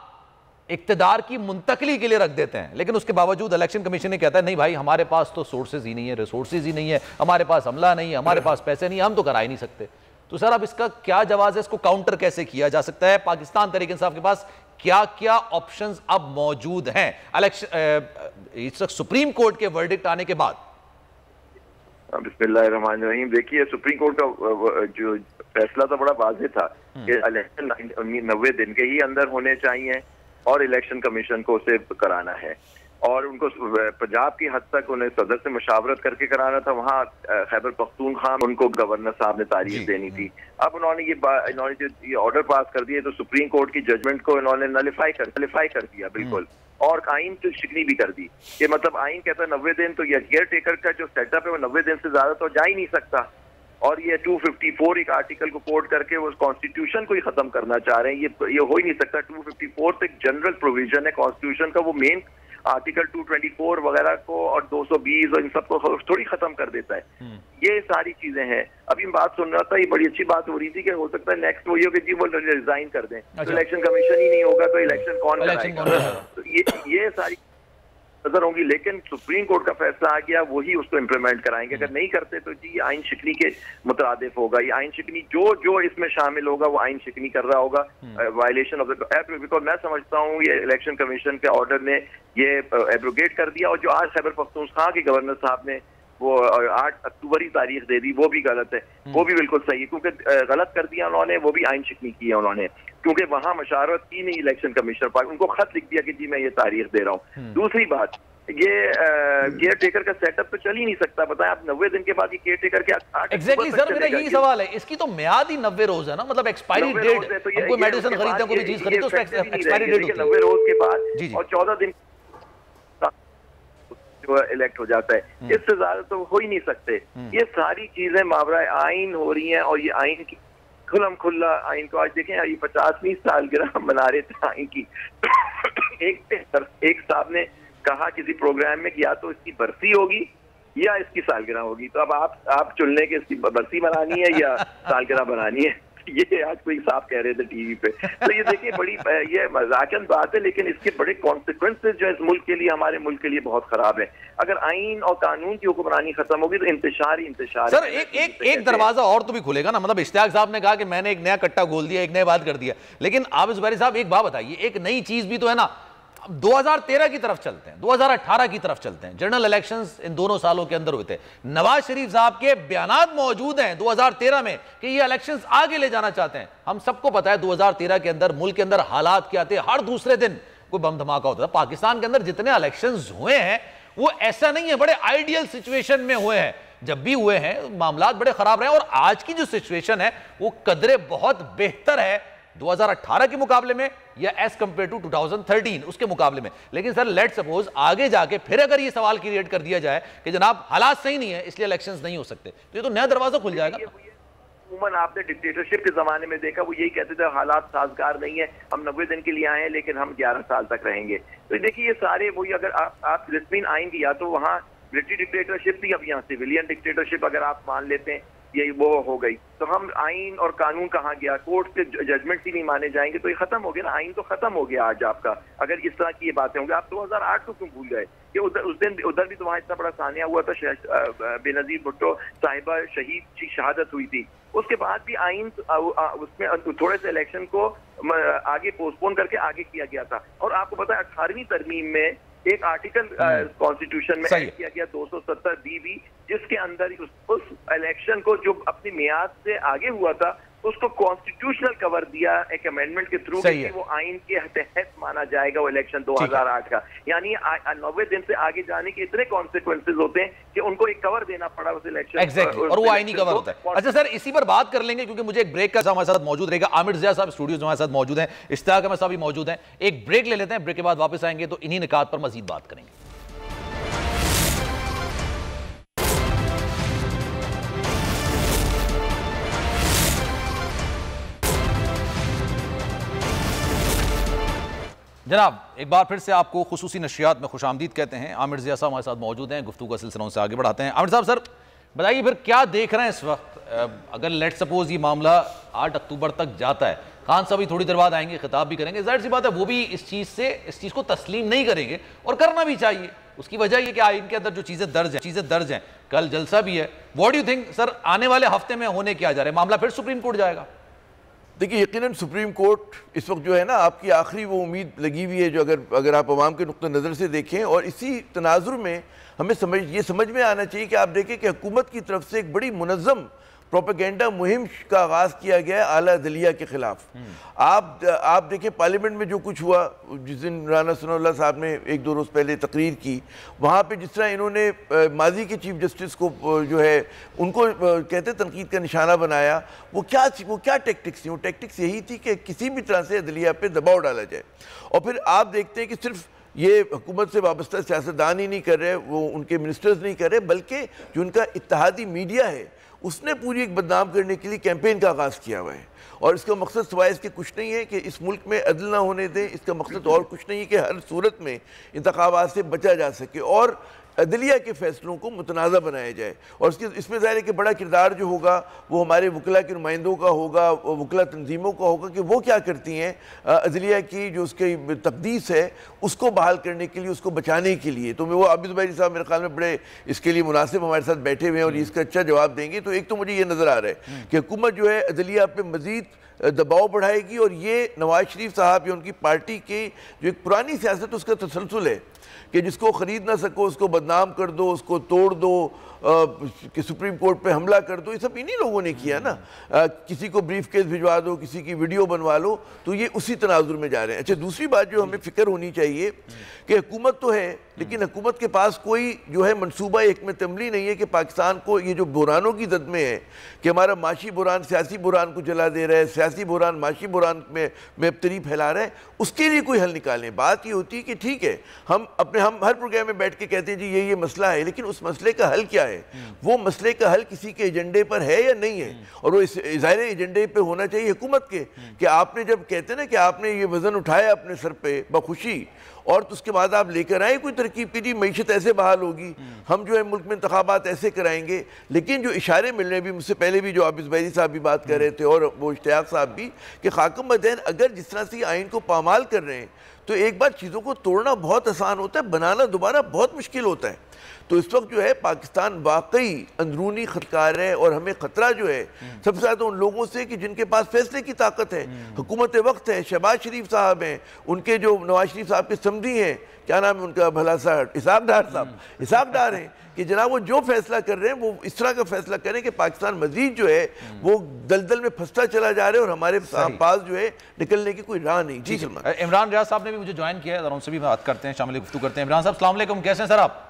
इक्तदार की मुंतकली के लिए रख देते हैं, लेकिन उसके बावजूद इलेक्शन कमीशन ने कहता है नहीं भाई हमारे पास तो सोर्सेज ही नहीं है, रिसोर्सेज ही नहीं है, हमारे पास अमला नहीं है, हमारे पास पैसे नहीं है, हम तो करा ही नहीं सकते। तो सर अब इसका क्या जवाब है, इसको काउंटर कैसे किया जा सकता है? पाकिस्तान तहरीक इंसाफ के पास क्या क्या ऑप्शंस अब मौजूद हैं इलेक्शन सुप्रीम कोर्ट के वर्डिक्ट आने के बाद? बिस्मिल्लाहिर्रहमानिर्रहीम। देखिए, सुप्रीम कोर्ट का जो फैसला था बड़ा वाज़ेह था कि इलेक्शन 90 दिन के ही अंदर होने चाहिए और इलेक्शन कमीशन को उसे कराना है, और उनको पंजाब की हद तक उन्हें सदर से मुशावरत करके कराना था। वहाँ खैबर पख्तूनख्वा उनको गवर्नर साहब ने तारीख देनी थी। अब इन्होंने जो ये ऑर्डर पास कर दिए तो सुप्रीम कोर्ट की जजमेंट को इन्होंने नलिफाई कर दिया बिल्कुल, और आइन तो शिकनी भी कर दी कि मतलब आइन कहता है 90 दिन, तो ये केयर टेकर का जो सेटअप है वो 90 दिन से ज्यादा तो जा ही नहीं सकता। और ये 254 एक आर्टिकल को कोट करके वो कॉन्स्टिट्यूशन को ही खत्म करना चाह रहे हैं। ये हो ही नहीं सकता। 254 तो एक जनरल प्रोविजन है कॉन्स्टिट्यूशन का, वो मेन आर्टिकल 224 वगैरह को और 220 और इन सबको थोड़ी खत्म कर देता है। ये सारी चीजें हैं। अभी बात सुन रहा था, ये बड़ी अच्छी बात हो रही थी कि हो सकता है नेक्स्ट वही हो कि जी वो रिजाइन कर दें। तो इलेक्शन कमीशन ही नहीं होगा तो इलेक्शन कौन कराएगा? तो ये सारी नजर होंगी, लेकिन सुप्रीम कोर्ट का फैसला आ गया, वही उसको इम्प्लीमेंट कराएंगे। अगर नहीं करते तो जी आइन शिकनी के मुतरादिफ होगा। ये आइन शिकनी जो इसमें शामिल होगा वो आइन शिकनी कर रहा होगा, violation of the act. Because मैं समझता हूँ ये इलेक्शन कमीशन के ऑर्डर ने ये एब्रोगेट कर दिया, और जो आज खैबर पख्तूनख्वा के गवर्नर साहब ने वो 8 अक्टूबर ही तारीख दे दी, वो भी गलत है, वो भी बिल्कुल सही है, क्योंकि गलत कर दिया उन्होंने, वो भी आइन शिकनी की है उन्होंने, क्योंकि वहां मशावरत की नहीं इलेक्शन कमीशनर पाक, उनको खत लिख दिया कि जी मैं ये तारीख दे रहा हूँ। दूसरी बात, ये केयर टेकर का सेटअप तो चल ही नहीं सकता। बताएं आप 90 दिन के बाद ये केयर टेकर के एग्जैक्टली सर, मेरा यही सवाल है, इसकी तो म्याद ही 90 रोज है ना, मतलब एक्सपायरी डेट, कोई मेडिसिन खरीदते कोई चीज खरीदते उसका एक्सपायरी डेट होती है 90 रोज के बाद, और 14 दिन जो इलेक्ट हो जाता है। इससे ज्यादा तो हो ही नहीं सकते। ये सारी चीजें मावरा आइन हो रही हैं, और ये आइन की खुल्लम खुल्ला आइन को आज देखें, ये 50वीं सालगिरह मना रहे थे आइन की। एक साहब ने कहा किसी प्रोग्राम में कि या तो इसकी बरसी होगी या इसकी सालगिरह होगी, तो अब आप चुन लें कि इसकी बरसी मनानी है या सालगिरह बनानी है। ये आज कोई साहब कह रहे थे टीवी पे। तो ये देखिए बड़ी ये मजाकन बात है, लेकिन इसके बड़े कॉन्सिक्वेंसेज जो इस मुल्क के लिए, हमारे मुल्क के लिए बहुत खराब है। अगर आइन और कानून की हुक्मरानी खत्म होगी तो इंतशार ही इंतशार। सर एक दरवाजा और तो भी खुलेगा ना, मतलब इश्तियाक साहब ने कहा कि मैंने एक नया कट्टा खोल दिया, एक नया बात कर दिया, लेकिन आबिद जुबैरी साहब एक बात बताइए, एक नई चीज भी तो है ना। 2013 की तरफ चलते हैं, 2018 की तरफ चलते हैं, जनरल इलेक्शंस इन दोनों सालों के अंदर हुए थे। नवाज शरीफ साहब के बयानात मौजूद हैं 2013 में कि ये इलेक्शंस आगे ले जाना चाहते हैं। हम सबको पता है 2013 के अंदर मुल्क के अंदर हालात क्या थे, हर दूसरे दिन कोई बम धमाका होता था। पाकिस्तान के अंदर जितने इलेक्शंस हुए हैं वो ऐसा नहीं है बड़े आइडियल सिचुएशन में हुए हैं, जब भी हुए हैं मामलात बड़े खराब रहे, और आज की जो सिचुएशन है वो कदरे बहुत बेहतर है 2018 के मुकाबले में या एज कंपेयर टू 2013 उसके मुकाबले में। लेकिन सर लेट सपोज आगे जाके फिर अगर ये सवाल क्रिएट कर दिया जाए कि जनाब हालात सही नहीं है इसलिए इलेक्शंस नहीं हो सकते, तो ये तो नया दरवाजा खुल जाएगा। उमन आपने डिक्टेटरशिप के जमाने में देखा, वो यही कहते थे हालात साजगार नहीं है, हम 90 दिन के लिए आए हैं लेकिन हम 11 साल तक रहेंगे। तो देखिए ये सारे वही, अगर आप रिस्मिन आएंगे या तो वहाँ ब्रिटिश डिक्टेटरशिप थी, अब यहाँ सिविलियन डिक्टेटरशिप अगर आप मान लेते हैं, ये वो हो गई, तो हम आइन और कानून कहाँ गया, कोर्ट के जजमेंट ही नहीं माने जाएंगे तो ये खत्म हो गया ना, आइन तो खत्म हो गया आज आपका। अगर इस तरह की ये बातें होंगी, आप 2008 को क्यों भूल गए कि उस दिन उधर भी तो वहाँ इतना बड़ा सानिया हुआ था, बेनजीर भुट्टो साहिबा शहीद की शहादत हुई थी, उसके बाद भी आइन उसमें थोड़े से इलेक्शन को आगे पोस्टपोन करके आगे किया गया था। और आपको पता है 18वीं तरमीम में एक आर्टिकल कॉन्स्टिट्यूशन में ऐड किया गया 270 बीबी, जिसके अंदर उस इलेक्शन को जो अपनी मियाद से आगे हुआ था उसको कॉन्स्टिट्यूशनल कवर दिया एक अमेंडमेंट के थ्रू कि वो आइन के तहत माना जाएगा वो इलेक्शन 2008 का। यानी 90 दिन से आगे जाने के इतने कॉन्सिक्वेंसेज होते हैं कि उनको एक कवर देना पड़ा उस इलेक्शन एग्जैक्टली, और वो आइनी कवर होता है। अच्छा सर, इसी पर बात कर लेंगे क्योंकि मुझे एक ब्रेक का हमारे साथ मौजूद रहेगा। आमिर ज़िया साहब स्टूडियो में हमारे साथ मौजूद हैं, इश्तियाक अहमद साहब भी मौजूद हैं। एक ब्रेक ले लेते हैं, ब्रेक के बाद वापस आएंगे तो इन्हीं निकात पर मजीद बात करेंगे। जनाब, एक बार फिर से आपको खुसूसी नशियात में खुशामदीद कहते हैं। आमिर ज़िया साहब हमारे साथ मौजूद हैं, गुफ्तगू का सिलसिला उनसे आगे बढ़ाते हैं। आमिर साहब, सर बताइए फिर क्या देख रहे हैं इस वक्त? अगर लेट सपोज ये मामला 8 अक्टूबर तक जाता है, खान साहब भी थोड़ी देर बाद आएंगे, खिताब भी करेंगे, जाहिर सी बात है वो भी इस चीज़ को तस्लीम नहीं करेंगे और करना भी चाहिए। उसकी वजह ये कि आइन के अंदर जो चीज़ें दर्ज हैं, कल जलसा भी है। What do you think sir, आने वाले हफ्ते में होने क्या जा रहा है? मामला फिर सुप्रीम कोर्ट जाएगा? देखिए, यकीनन सुप्रीम कोर्ट इस वक्त जो है ना, आपकी आखिरी वो उम्मीद लगी हुई है जो अगर आप अवाम के नुक्ते नज़र से देखें, और इसी तनाजुर में हमें समझ में आना चाहिए कि आप देखें कि हुकूमत की तरफ से एक बड़ी मुनज़्ज़म प्रोपेगेंडा मुहिम का आगाज़ किया गया है आला अदलिया के खिलाफ। आप देखें पार्लियामेंट में जो कुछ हुआ, जिस दिन राना सनाउल्लाह साहब ने 1-2 रोज़ पहले तकरीर की, वहाँ पे जिस तरह इन्होंने माजी के चीफ जस्टिस को जो है उनको कहते तनकीद का निशाना बनाया, वो क्या टेक्टिक्स थी? वो टेक्टिक्स यही थी कि किसी भी तरह से अदलिया पे दबाव डाला जाए। और फिर आप देखते हैं कि सिर्फ ये हुकूमत से वाबस्ता सियासतदान ही नहीं कर रहे, वो उनके मिनिस्टर्स नहीं कर रहे, बल्कि जो उनका इत्तेहादी मीडिया है उसने पूरी एक बदनाम करने के लिए कैंपेन का आगाज़ किया हुआ है। और इसका मकसद सिवाय इसके कुछ नहीं है कि इस मुल्क में अदल ना होने दें, इसका मकसद और कुछ नहीं है कि हर सूरत में इंतखाबात से बचा जा सके और अदलिया के फैसलों को मुतनाज़ा बनाया जाए। और इसमें ज़ाहिर है कि बड़ा किरदार जो होगा वो हमारे वकला के नुमाइंदों का होगा, वकला तंजीमों का होगा कि वो क्या करती हैं अदलिया की जो उसकी तकदीस है उसको बहाल करने के लिए, उसको बचाने के लिए। तो मैं वो आबिद ज़ुबैरी साहब मेरे ख्याल में बड़े इसके लिए मुनासिब हमारे साथ बैठे हुए हैं और इसका अच्छा जवाब देंगे। तो एक तो मुझे ये नज़र आ रहा है कि हुकूमत जो है अदलिया पर मज़ीद दबाव बढ़ाएगी और ये नवाज शरीफ साहब या उनकी पार्टी की जो एक पुरानी सियासत उसका तसलसल है कि जिसको ख़रीद ना सको उसको बदनाम कर दो, उसको तोड़ दो, कि सुप्रीम कोर्ट पे हमला कर दो, ये सब इन्हीं लोगों ने किया ना। किसी को ब्रीफ केस भिजवा दो, किसी की वीडियो बनवा लो, तो ये उसी तनाजुर में जा रहे हैं। अच्छा, दूसरी बात जो हमें फ़िक्र होनी चाहिए कि हुकूमत तो है लेकिन हुकूमत के पास कोई जो है मनसूबा हिकमत अमली नहीं है कि पाकिस्तान को ये जो बुरानों की जद में है कि हमारा माशी बुरान सियासी बुरान को जला दे रहा है, सियासी बुरान माशी बुरान में बेबतरी फैला रहा है, उसके लिए कोई हल निकालें। बात ये होती है कि ठीक है हम हर प्रोग्राम में बैठ के कहते हैं जी ये मसला है, लेकिन उस मसले का हल क्या है? वो मसले का हल किसी के एजेंडे पर है या नहीं है? और वो इस ज़ाहिर एजेंडे पे होना चाहिए हुकूमत के कि आपने जब कहते हैं ना कि आपने ये वज़न उठाया अपने सर पे बखुशी और तो उसके बाद आप लेकर आए कोई तरकीब की जी मईशत ऐसे बहाल होगी, हम जो है मुल्क में इंतखाबात ऐसे कराएंगे। लेकिन जो इशारे मिल रहे हैं, भी मुझसे पहले भी जो आबिद ज़ुबैरी साहब भी बात कर रहे थे और वो इश्तियाक साहब भी, कि खाकम मदैन अगर जिस तरह से आइन को पामाल कर रहे हैं तो एक बार चीज़ों को तोड़ना बहुत आसान होता है, बनाना दोबारा बहुत मुश्किल होता है। तो इस वक्त जो है पाकिस्तान वाकई अंदरूनी खतकार है और हमें ख़तरा जो है सबसे ज़्यादा उन लोगों से कि जिनके पास फैसले की ताकत है, हुकूमत वक्त है, शहबाज शरीफ साहब हैं, उनके जो नवाज शरीफ साहब के समधी हैं, क्या नाम है उनका भला सा, इसाक डार साहब, इसाक डार हैं, कि जनाब वो जो फैसला कर रहे हैं वो इस तरह का फैसला करें कि पाकिस्तान मजीद जो है वो दलदल में फंसता चला जा रहा है और हमारे पास जो है निकलने की कोई राह नहीं। जी सलमान। इमरान रियाज साहब ने भी मुझे ज्वाइन किया है और उनसे भी बात करते हैं, शामिल गुफ्तगू करते हैं। इमरान साहब अस्सलाम वालेकुम, कैसे हैं सर आप?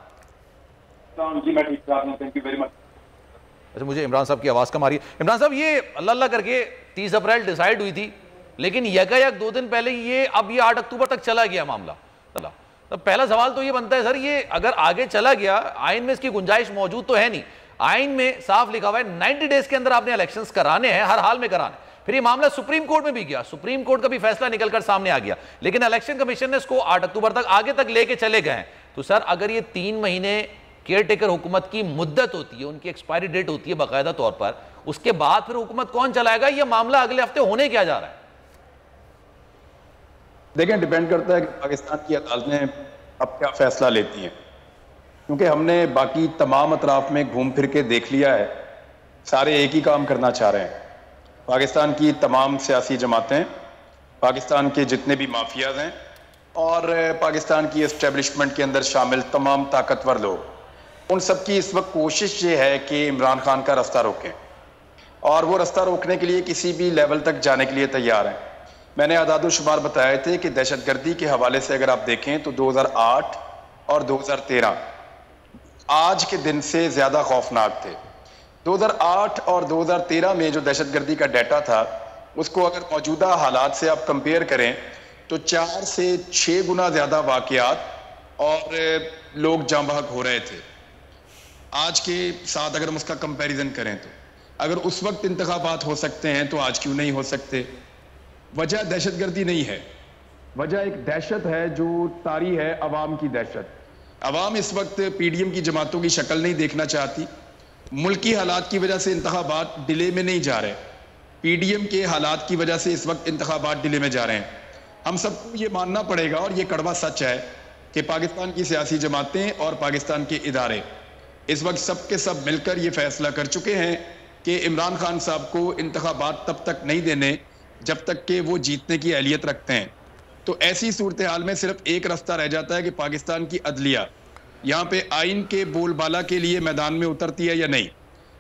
जी मैं ठीक हूं, थैंक यू वेरी मच। अच्छा, मुझे इमरान साहब की आवाज़ कम आ रही है। इमरान साहब, ये अल्लाह अल्लाह करके 30 अप्रैल डिसाइड हुई थी, लेकिन यकायक 2 दिन पहले ये 8 अक्टूबर तक चला गया मामला। तो पहला सवाल तो ये बनता है सर, ये अगर आगे चला गया, आइन में इसकी गुंजाइश मौजूद तो है नहीं, आइन में साफ लिखा हुआ है 90 डेज के अंदर आपने इलेक्शंस कराने हैं, हर हाल में कराने। फिर ये मामला सुप्रीम कोर्ट में भी गया, सुप्रीम कोर्ट का भी फैसला निकलकर सामने आ गया, लेकिन इलेक्शन कमीशन ने इसको 8 अक्टूबर तक आगे तक लेके चले गए हैं। तो सर अगर ये 3 महीने केयर टेकर हुकूमत की मुद्दत होती है, उनकी एक्सपायरी डेट होती है बाकायदा तौर पर, उसके बाद फिर हुकूमत कौन चलाएगा? यह मामला अगले हफ्ते होने क्या जा रहा है? देखें, डिपेंड करता है कि पाकिस्तान की अदालतें अब क्या फैसला लेती हैं, क्योंकि हमने बाकी तमाम अतराफ में घूम फिर के देख लिया है, सारे एक ही काम करना चाह रहे हैं। पाकिस्तान की तमाम सियासी जमातें, पाकिस्तान के जितने भी माफियाज हैं और पाकिस्तान की एस्टेब्लिशमेंट के अंदर शामिल तमाम ताकतवर लोग, उन सब की इस वक्त कोशिश ये है कि इमरान खान का रास्ता रोकें, और वो रास्ता रोकने के लिए किसी भी लेवल तक जाने के लिए तैयार हैं। मैंने आदाद शुमार बताए थे कि दहशतगर्दी के हवाले से अगर आप देखें तो 2008 और 2013 आज के दिन से ज़्यादा खौफनाक थे। 2008 और 2013 में जो दहशतगर्दी का डाटा था, उसको अगर मौजूदा हालात से आप कंपेयर करें तो 4 से 6 गुना ज़्यादा वाक़यात और लोग जाँ बहक हो रहे थे। आज के साथ अगर हम उसका कंपैरिजन करें तो अगर उस वक्त इंतखाबात हो सकते हैं तो आज क्यों नहीं हो सकते? वजह दहशतगर्दी नहीं है, वजह एक दहशत है जो तारी है अवाम की दहशत। अवाम इस वक्त पीडीएम की जमातों की शक्ल नहीं देखना चाहती। मुल्की हालात की वजह से इंतखाबात डिले में नहीं जा रहे, पीडीएम के हालात की वजह से इस वक्त इंतखाबात डिले में जा रहे हैं। हम सबको ये मानना पड़ेगा, और ये कड़वा सच है, कि पाकिस्तान की सियासी जमातें और पाकिस्तान के इदारे इस वक्त सब के सब मिलकर ये फैसला कर चुके हैं कि इमरान खान साहब को इंतखाबात तब तक नहीं देने जब तक कि वो जीतने की अहलियत रखते हैं। तो ऐसी सूरत हाल में सिर्फ एक रास्ता रह जाता है कि पाकिस्तान की अदलिया यहाँ पे आइन के बोलबाला के लिए मैदान में उतरती है या नहीं।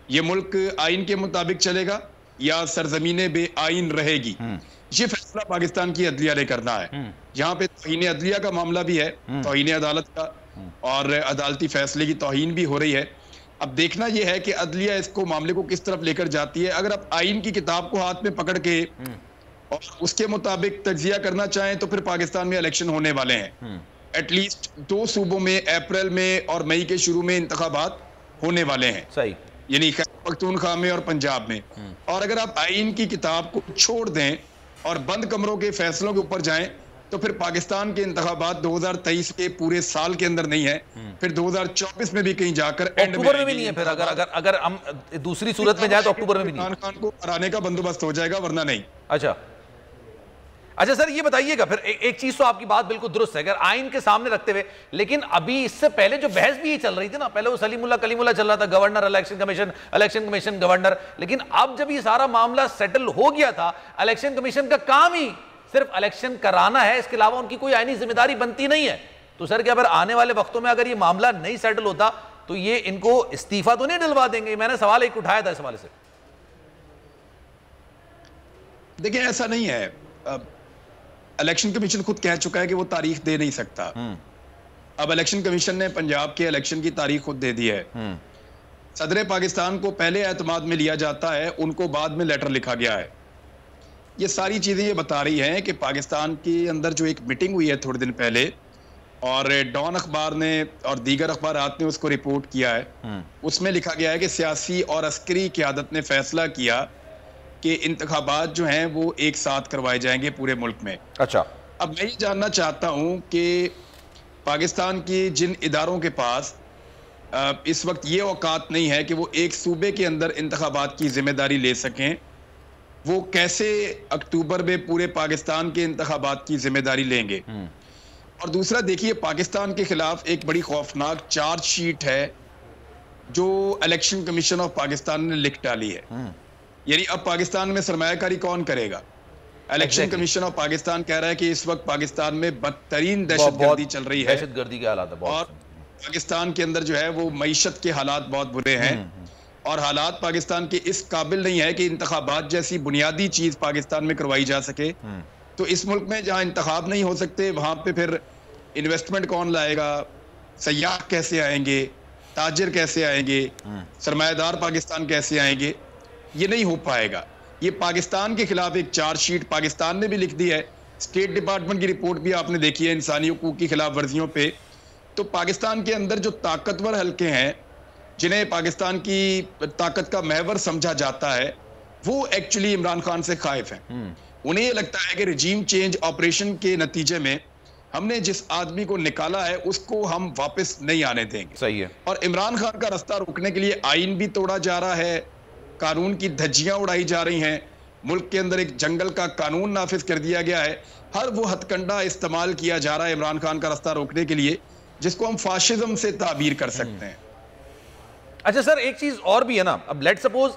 ये मुल्क आइन के मुताबिक चलेगा या सरजमीने बे आइन रहेगी, ये फैसला पाकिस्तान की अदलिया ने करना है। यहाँ पे तौहीन अदलिया का मामला भी है, तौहीन अदालत का, और अदालती फैसले की तौहीन भी हो रही है। अब देखना यह है कि अदलिया इसको मामले को किस तरफ लेकर जाती है। अगर आप आइन की किताब को हाथ में पकड़ के और उसके मुताबिक तज्जिया करना चाहें तो फिर पाकिस्तान में इलेक्शन होने वाले हैं। एटलीस्ट 2 सूबों में अप्रैल में और मई के शुरू में इंतखाबात होने वाले हैं, सही, यानी खैबर पख्तूनख्वा में और पंजाब में। और अगर आप आइन की किताब को छोड़ दें और बंद कमरों के फैसलों के ऊपर जाएं तो फिर पाकिस्तान के इंतखाबात 2023 के पूरे साल के अंदर नहीं है, फिर 2024 में भी कहीं जाकर एंड अक्टूबर में भी नहीं है। फिर अगर हम दूसरी सूरत में जाए तो अक्टूबर में भी नहीं। इमरान खान को हराने का बंदोबस्त हो जाएगा, वरना नहीं। अच्छा सर, ये बताइएगा फिर एक चीज तो आपकी बात बिल्कुल दुरुस्त है, अगर आइन के सामने रखते हुए, लेकिन अभी इससे पहले जो बहस भी चल रही थी ना, पहले वो सलीमुल्लाह कलीमुल्लाह चल रहा था, गवर्नर इलेक्शन कमीशन गवर्नर, लेकिन अब जब ये सारा मामला सेटल हो गया था, इलेक्शन कमीशन का काम ही सिर्फ इलेक्शन कराना है, इसके अलावा उनकी कोई आईनी जिम्मेदारी बनती नहीं है। तो सर क्या अगर आने वाले वक्तों में अगर ये मामला नहीं सेटल होता तो ये इनको इस्तीफा तो नहीं दिलवा देंगे? मैंने सवाल एक उठाया था इस हवाले से। देखिए, ऐसा नहीं है। इलेक्शन कमीशन खुद कह चुका है कि वो तारीख दे नहीं सकता। अब इलेक्शन कमीशन ने पंजाब के इलेक्शन की तारीख खुद दे दी है। सदर पाकिस्तान को पहले एतमाद में लिया जाता है, उनको बाद में लेटर लिखा गया है। ये सारी चीजें ये बता रही हैं कि पाकिस्तान के अंदर जो एक मीटिंग हुई है थोड़े दिन पहले, और डॉन अखबार ने और दीगर अखबारात ने उसको रिपोर्ट किया है, उसमें लिखा गया है कि सियासी और अस्करी क़यादत ने फैसला किया कि इंतखाबात जो हैं वो एक साथ करवाए जाएंगे पूरे मुल्क में। अच्छा, अब मैं ये जानना चाहता हूँ कि पाकिस्तान की जिन इदारों के पास इस वक्त ये औकात नहीं है कि वो एक सूबे के अंदर इंतखाबात की जिम्मेदारी ले सकें, वो कैसे अक्टूबर में पूरे पाकिस्तान के इंतखाबात की जिम्मेदारी लेंगे? और दूसरा देखिए, पाकिस्तान के खिलाफ एक बड़ी खौफनाक चार्जशीट है जो इलेक्शन कमीशन ऑफ पाकिस्तान ने लिख डाली है। यानी अब पाकिस्तान में सरमायाकारी कौन करेगा? इलेक्शन कमीशन ऑफ पाकिस्तान कह रहा है कि इस वक्त पाकिस्तान में बदतरीन दहशतगर्दी चल रही है, दहशतगर्दी के हालात है, और पाकिस्तान के अंदर जो है वो मईशत के हालात बहुत बुरे हैं, और हालात पाकिस्तान के इस काबिल नहीं है कि इंतखाबात जैसी बुनियादी चीज पाकिस्तान में करवाई जा सके। तो इस मुल्क में जहां इंतखाब नहीं हो सकते, वहां पे फिर इन्वेस्टमेंट कौन लाएगा? सयाह कैसे आएंगे? ताजिर कैसे आएंगे? सरमायादार पाकिस्तान कैसे आएंगे? ये नहीं हो पाएगा। ये पाकिस्तान के खिलाफ एक चार्जशीट पाकिस्तान ने भी लिख दी है, स्टेट डिपार्टमेंट की रिपोर्ट भी आपने देखी है इंसानी हकूक की खिलाफ वर्जियों पे। तो पाकिस्तान के अंदर जो ताकतवर हल्के हैं, जिन्हें पाकिस्तान की ताकत का महवर समझा जाता है, वो एक्चुअली इमरान खान से खाइफ हैं। उन्हें ये लगता है कि रजीम चेंज ऑपरेशन के नतीजे में हमने जिस आदमी को निकाला है उसको हम वापस नहीं आने देंगे। सही है। और इमरान खान का रास्ता रोकने के लिए आइन भी तोड़ा जा रहा है, कानून की धज्जियां उड़ाई जा रही हैं, मुल्क के अंदर एक जंगल का कानून नाफिज कर दिया गया है, हर वो हथकंडा इस्तेमाल किया जा रहा है इमरान खान का रास्ता रोकने के लिए जिसको हम फाशिज्म से ताबीर कर सकते हैं। अच्छा सर, एक चीज और भी है ना, अब लेट सपोज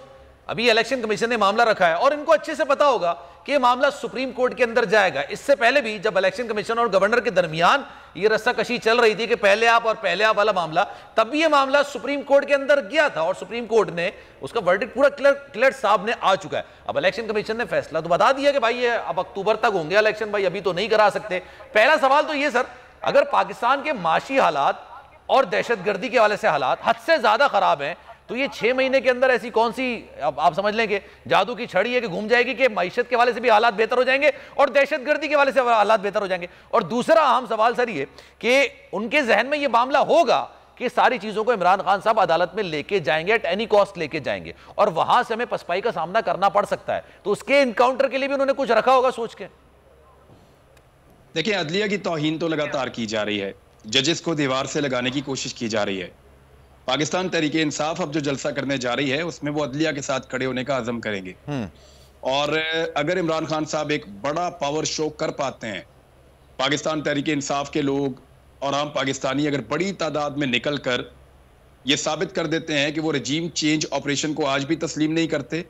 अभी इलेक्शन कमीशन ने मामला रखा है और इनको अच्छे से पता होगा कि ये मामला सुप्रीम कोर्ट के अंदर जाएगा। इससे पहले भी जब इलेक्शन कमीशन और गवर्नर के दरमियान ये रस्साकशी चल रही थी कि पहले आप वाला मामला, तब भी ये मामला सुप्रीम कोर्ट के अंदर गया था और सुप्रीम कोर्ट ने उसका वर्डिक्ट पूरा क्लियर साहब ने आ चुका है। अब इलेक्शन कमीशन ने फैसला तो बता दिया कि भाई ये अब अक्टूबर तक होंगे इलेक्शन, भाई अभी तो नहीं करा सकते। पहला सवाल तो ये सर, अगर पाकिस्तान के माशी हालात और दहशतगर्दी के हवाले से हालात हद से ज्यादा खराब हैं, तो ये 6 महीने के अंदर ऐसी कौन सी आप समझ लें कि जादू की छड़ी है कि घूम जाएगी कि मईशत के हवाले से भी हालात बेहतर हो जाएंगे और दहशतगर्दी के हवाले से हालात बेहतर हो जाएंगे। और दूसरा अहम सवाल सर ये कि उनके जहन में ये मामला होगा कि सारी चीजों को इमरान खान साहब अदालत में लेके जाएंगे, एट एनी कॉस्ट लेके जाएंगे और वहां से हमें पसपाई का सामना करना पड़ सकता है, तो उसके इनकाउंटर के लिए भी उन्होंने कुछ रखा होगा सोच के। देखिए, अदलिया की तौहीन तो लगातार की जा रही है, जजेस को दीवार से लगाने की कोशिश की जा रही है। पाकिस्तान तहरीक इंसाफ अब जो जलसा करने जा रही है उसमें वो अदलिया के साथ खड़े होने का अज़म करेंगे। और अगर इमरान खान साहब एक बड़ा पावर शो कर पाते हैं, पाकिस्तान तहरीक इंसाफ के लोग और आम पाकिस्तानी अगर बड़ी तादाद में निकल कर ये साबित कर देते हैं कि वो रजीम चेंज ऑपरेशन को आज भी तस्लीम नहीं करते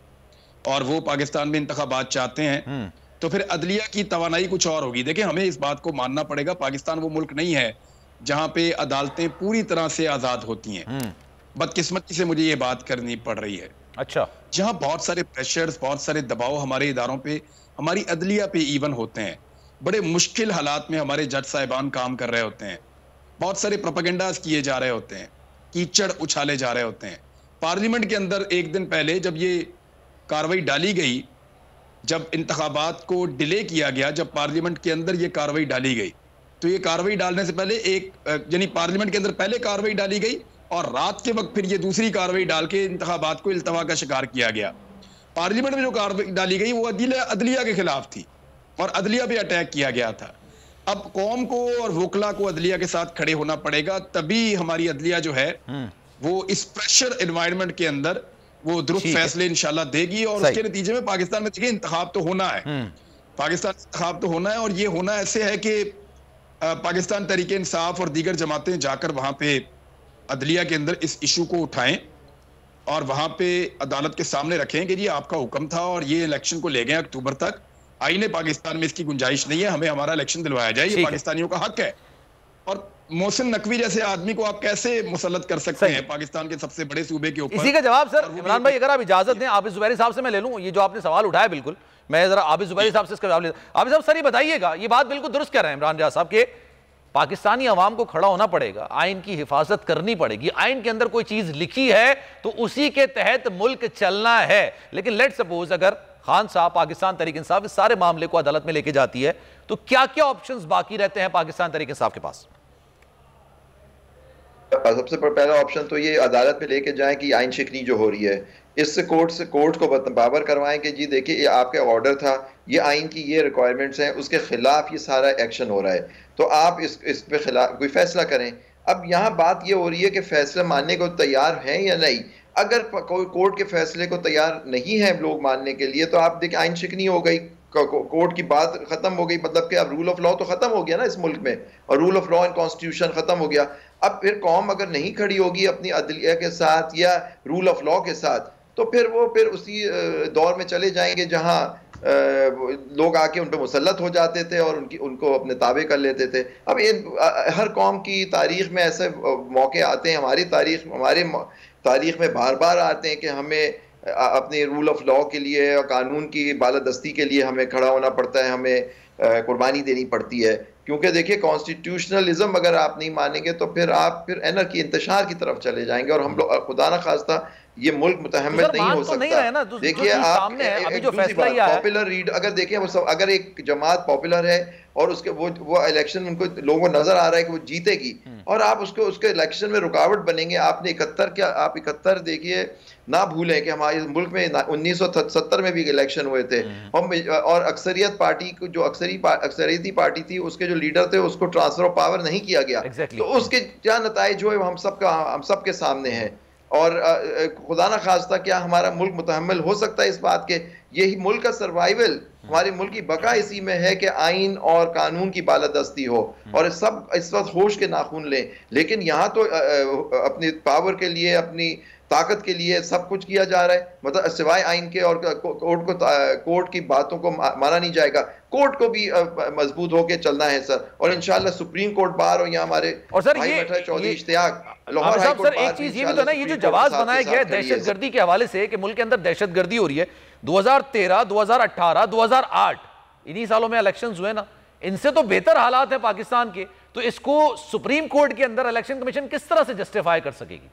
और वो पाकिस्तान में इंतखाबात चाहते हैं, तो फिर अदलिया की तवानाई कुछ और होगी। देखिए, हमें इस बात को मानना पड़ेगा, पाकिस्तान वो मुल्क नहीं है जहां पे अदालतें पूरी तरह से आजाद होती हैं। बदकिस्मती से मुझे ये बात करनी पड़ रही है। अच्छा, जहां बहुत सारे प्रेशर्स, बहुत सारे दबाव हमारे इदारों पे, हमारी अदलिया पे इवन होते हैं, बड़े मुश्किल हालात में हमारे जज साहिबान काम कर रहे होते हैं, बहुत सारे प्रोपेगेंडास किए जा रहे होते हैं, कीचड़ उछाले जा रहे होते हैं। पार्लियामेंट के अंदर एक दिन पहले जब ये कार्रवाई डाली गई, जब इंतखाबात को डिले किया गया, जब पार्लियामेंट के अंदर ये कार्रवाई डाली गई, तो ये कार्रवाई डालने से पहले यानी पार्लियामेंट के अंदर पहले कार्रवाई डाली गई और रात के वक्त फिर ये दूसरी कार्रवाई डाल के इंतखाबात को इल्तवा का शिकार किया गया। पार्लियामेंट में जो कार्रवाई डाली गई वो अदलिया के खिलाफ थी और अदलिया पे अटैक किया गया था। अब कौम को और वकला को अदलिया के साथ खड़े होना पड़ेगा, तभी हमारी अदलिया जो है वो इस प्रेशर एनवायरनमेंट के अंदर वो दुरुस्त फैसले इंशाल्लाह देगी और उसके नतीजे में पाकिस्तान में देखिए इंतखाब तो होना है, पाकिस्तान इंतखाब तो होना है और ये होना ऐसे है कि पाकिस्तान तहरीक इंसाफ और दीगर जमातें जाकर वहां पे अदलिया के अंदर इस इशू को उठाएं और वहां पे अदालत के सामने रखें कि जी आपका हुक्म था और ये इलेक्शन को ले गए अक्टूबर तक, आईने पाकिस्तान में इसकी गुंजाइश नहीं है, हमें हमारा इलेक्शन दिलवाया जाए, ये पाकिस्तानियों का हक है। और मोहसिन नकवी जैसे आदमी को आप कैसे मुसल्लत कर सकते हैं पाकिस्तान के सबसे बड़े सूबे के ऊपर? इसी का जवाब सर इमरान भाई अगर आप इजाजत दें, आबिद जुबैरी साहब से मैं ले लूं, ये जो आपने सवाल उठाया बिल्कुल मैं जरा आबिद जुबैरी साहब से इसका जवाब लेता। आबिद साहब सर ये बताइएगा, ये बात बिल्कुल दुरुस्त कह रहे हैं इमरान रियाज साहब के पाकिस्तानी अवाम को खड़ा होना पड़ेगा, आइन की हिफाजत करनी पड़ेगी, आइन के अंदर कोई चीज लिखी है तो उसी के तहत मुल्क चलना है। लेकिन लेट सपोज अगर खान साहब पाकिस्तान तहरीक इंसाफ इस सारे मामले को अदालत में लेके जाती है तो क्या क्या ऑप्शंस बाकी रहते हैं पाकिस्तान तहरीक इंसाफ के पास? सबसे पहला ऑप्शन तो ये अदालत में लेके जाएं कि आइन शिकनी जो हो रही है इससे कोर्ट को पावर करवाएं कि जी देखिए ये आपका ऑर्डर था, ये आइन की ये रिक्वायरमेंट्स हैं, उसके खिलाफ ये सारा एक्शन हो रहा है, तो आप इस पे खिलाफ कोई फैसला करें। अब यहाँ बात ये हो रही है कि फैसला मानने को तैयार हैं या नहीं। अगर कोई कोर्ट के फैसले को तैयार नहीं है लोग मानने के लिए तो आप देखिए आइन शिकनी हो गई, कोर्ट की बात खत्म हो गई, मतलब कि अब रूल ऑफ लॉ तो खत्म हो गया ना इस मुल्क में, और rule of law and constitution खत्म हो गया। अब फिर कौम अगर नहीं खड़ी होगी अपनी अदलिया के साथ या रूल ऑफ लॉ के साथ तो फिर वो उसी दौर में चले जाएंगे जहां लोग आके उन पर मुसल्लत हो जाते थे और उनको अपने ताबे कर लेते थे। अब हर कौम की तारीख में ऐसे मौके आते हैं, हमारे तारीख में बार बार आते हैं कि हमें अपने रूल ऑफ लॉ के लिए और कानून की बालादस्ती के लिए हमें खड़ा होना पड़ता है, हमें कुर्बानी देनी पड़ती है। क्योंकि देखिए कॉन्स्टिट्यूशनलिज्म अगर आप नहीं मानेंगे तो फिर आप एनर्की इंतशार की तरफ चले जाएंगे और हम लोग खुदा ना खास्ता ये मुल्क मुतहम्मिल नहीं हो सकता। देखिए आप पॉपुलर रीड अगर देखें वो सब, अगर एक जमात पॉपुलर है और उसके वो इलेक्शन उनको लोगों को नजर आ रहा है कि वो जीतेगी और आप उसके इलेक्शन में रुकावट बनेंगे। आपने 71 देखिए, ना भूलें कि हमारे मुल्क में 1970 में भी इलेक्शन हुए थे और अक्सरियत पार्टी को, जो अक्सरियती पार्टी थी, उसके जो लीडर थे उसको ट्रांसफर ऑफ पावर नहीं किया गया। तो उसके क्या नताइज जो है हम सब के सामने हैं। और खुदा ना खास्ता क्या हमारा मुल्क मुतहम्मिल हो सकता है इस बात के? यही मुल्क का सर्वाइवल, हमारे मुल्क की बका इसी में है कि आइन और कानून की बालादस्ती हो और सब इस वक्त होश के नाखून लें। लेकिन यहाँ तो अपनी पावर के लिए, अपनी ताकत के लिए सब कुछ किया जा रहा है, मतलब सिवाय आइन के और कोर्ट की बातों को माना नहीं जाएगा। कोर्ट को भी मजबूत होकर चलना है सर, और इंशाल्लाह सुप्रीम कोर्ट बार हो, यहाँ हमारे और सर ये चौधरी इश्तियाक लाहौर हाई कोर्ट, एक चीज ये भी तो ना, ये जो जवाब बनाया गया है दहशतगर्दी के हवाले से कि मुल्क के अंदर दहशतगर्दी हो रही है, 2013, 2018, 2008 इन्हीं सालों में इलेक्शंस हुए ना, इनसे तो बेहतर हालात है पाकिस्तान के, तो इसको सुप्रीम कोर्ट के अंदर इलेक्शन कमीशन किस तरह से जस्टिफाई कर सकेगी?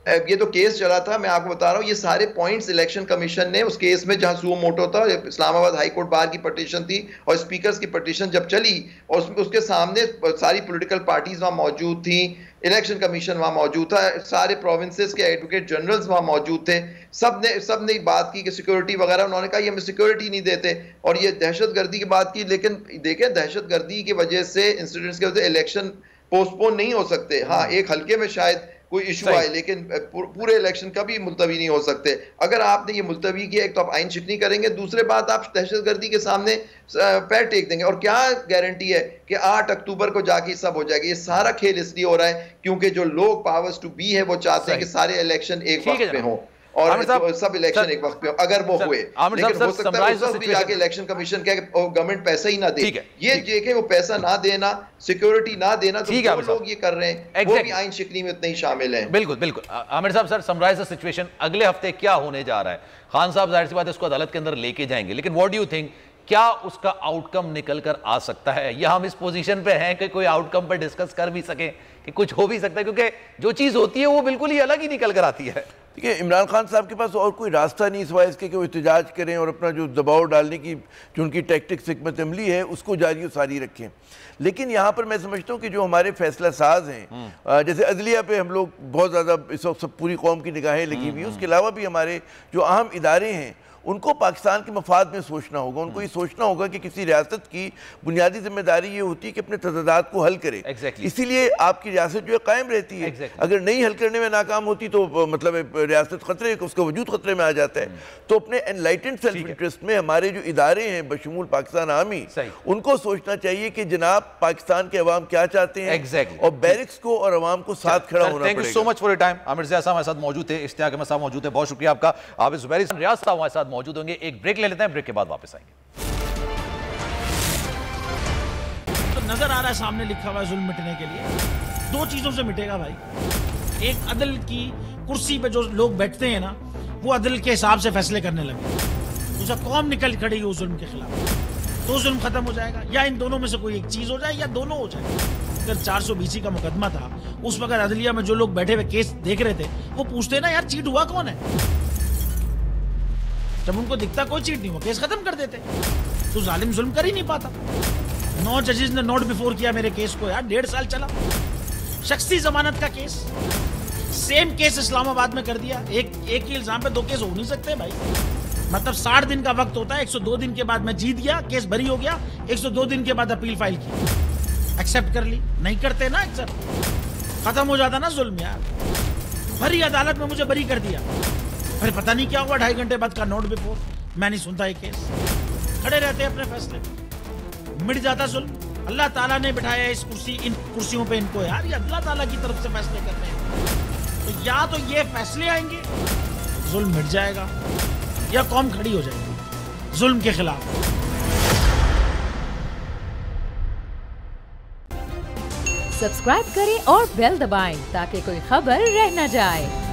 ये तो केस चला था, मैं आपको बता रहा हूँ, ये सारे पॉइंट्स इलेक्शन कमीशन ने उस केस में, जहां सुओ मोटो था, इस्लामाबाद हाई कोर्ट बार की पिटीशन थी और स्पीकर्स की पिटीशन जब चली और उसके सामने सारी पॉलिटिकल पार्टीज वहां मौजूद थी, इलेक्शन कमीशन वहां मौजूद था, सारे प्रोविंसेस के एडवोकेट जनरल्स वहां मौजूद थे, सब ने बात की कि सिक्योरिटी वगैरह, उन्होंने कहा ये हम सिक्योरिटी नहीं देते और ये दहशतगर्दी की बात की। लेकिन देखें, दहशतगर्दी की वजह से, इंसिडेंट्स की वजह से इलेक्शन पोस्टपोन नहीं हो सकते। हाँ, एक हल्के में शायद कोई इशू आए, लेकिन पूरे इलेक्शन कभी मुलतवी नहीं हो सकते। अगर आपने ये मुलतवी किया, एक तो आप आइन शिकनी करेंगे, दूसरे बात आप दहशतगर्दी के सामने पैर टेक देंगे, और क्या गारंटी है कि 8 अक्टूबर को जाके सब हो जाएगा? ये सारा खेल इसलिए हो रहा है क्योंकि जो लोग पावर्स टू बी है वो चाहते हैं कि सारे इलेक्शन एक वक्त में हो और सब इलेक्शन एक वक्त में, अगर वो हुए। लेकिन हो सकता है उस वक्त भी जाके इलेक्शन कमीशन कहे गवर्नमेंट पैसा ही ना दे। ये देखे वो पैसा ना देना, सिक्योरिटी ना देना, तो जो लोग ये कर रहे हैं वो भी आइन शिकनी में उतने ही शामिल हैं। बिल्कुल बिल्कुल। आमिर साहब, सर समराइज द सिचुएशन, अगले हफ्ते क्या होने जा रहा है? खान साहब जाहिर सी बात है इसको अदालत के अंदर लेके जाएंगे, लेकिन व्हाट डू यू थिंक, क्या उसका आउटकम निकल कर आ सकता है, या हम इस पोजीशन पे हैं कि कोई आउटकम पर डिस्कस कर भी सके कि कुछ हो भी सकता है? क्योंकि जो चीज होती है वो बिल्कुल ही अलग ही निकल कर आती है। देखिए, इमरान खान साहब के पास और कोई रास्ता नहीं सिवाय इसके कि वो एहतजाज करें और अपना जो दबाव डालने की जो उनकी टैक्टिक्स, हिकमत अमली है, उसको जारी सारी रखें। लेकिन यहाँ पर मैं समझता हूँ कि जो हमारे फैसला साज हैं, जैसे अदलिया पे हम लोग बहुत ज़्यादा इस वक्त सब पूरी कौम की निगाहें लगी हुई, उसके अलावा भी हमारे जो अहम इदारे हैं उनको पाकिस्तान के मफाद में सोचना होगा। उनको ये सोचना होगा कि किसी रियासत की बुनियादी जिम्मेदारी ये होती है कि अपने तजादात को हल करे। इसीलिए आपकी रियासत जो है कायम रहती है। अगर नहीं हल करने में नाकाम होती तो मतलब रियासत खतरे, उसका वजूद खतरे में आ जाता है। तो अपने एनलाइटेंड सेल्फ इंटरेस्ट में हमारे जो इदारे हैं बशमूल पाकिस्तान आर्मी, उनको सोचना चाहिए कि जनाब पाकिस्तान के अवाम क्या चाहते हैं और बैरिक्स को और अवाम को साथ खड़ा होना पड़ेगा। Thank you so much for your time. Aamir Zia sahab हमारे साथ मौजूद थे, इश्तियाक अहमद साहब मौजूद है, बहुत शुक्रिया आपका। आबिद ज़ुबैरी, रियाज साहब हमारे साथ मौजूद होंगे। एक ब्रेक ले लेते हैं, ब्रेक के बाद वापस आएंगे। तो नजर आ रहा है सामने लिखा हुआ है जुल्म मिटने के लिए 2 चीजों से मिटेगा भाई। एक, अदल की कुर्सी पे जो लोग बैठते हैं ना, वो अदल के हिसाब से फैसले करने लगे। दूसरा, कौम निकल खड़ेगी उस जुल्म के खिलाफ, तो जुल्म खत्म हो जाएगा। या इन दोनों में से कोई एक चीज हो जाए या दोनों हो जाए। अगर 420 का मुकदमा था, उस वक्त अदलिया में जो लोग बैठे हुए केस देख रहे थे, वो पूछते ना यार चीट हुआ कौन है। जब उनको दिखता कोई चीट नहीं हुआ, केस खत्म कर देते। तो जालिम जुल्म कर ही नहीं पाता। 9 जजेस ने नोट बिफोर किया मेरे केस को यार, 1.5 साल चला। शख्सी जमानत का केस, सेम केस इस्लामाबाद में कर दिया। एक ही इल्जाम पे 2 केस हो नहीं सकते भाई। मतलब 60 दिन का वक्त होता है, 102 दिन के बाद मैं जीत गया, केस बरी हो गया, 102 दिन के बाद अपील फाइल की, एक्सेप्ट कर ली। नहीं करते ना एक्सेप्ट, खत्म हो जाता ना जुल्म यार। भरी अदालत में मुझे बरी कर दिया, फिर पता नहीं क्या हुआ, 2.5 घंटे बाद का नोट बिफोर, मैं नहीं सुनता ये केस। खड़े रहते अपने फैसले, मिट जाता जुल्म। अल्लाह ताला ने बिठाया इस इन कुर्सियों पे इनको यार, ये अल्लाह ताला की तरफ से फैसले कर रहे हैं। तो या तो ये फैसले आएंगे, जुल्म मिट जाएगा, या कौम खड़ी हो जाएगी जुल्म के खिलाफ। सब्सक्राइब करें और बेल दबाएं ताकि कोई खबर रह न जाए।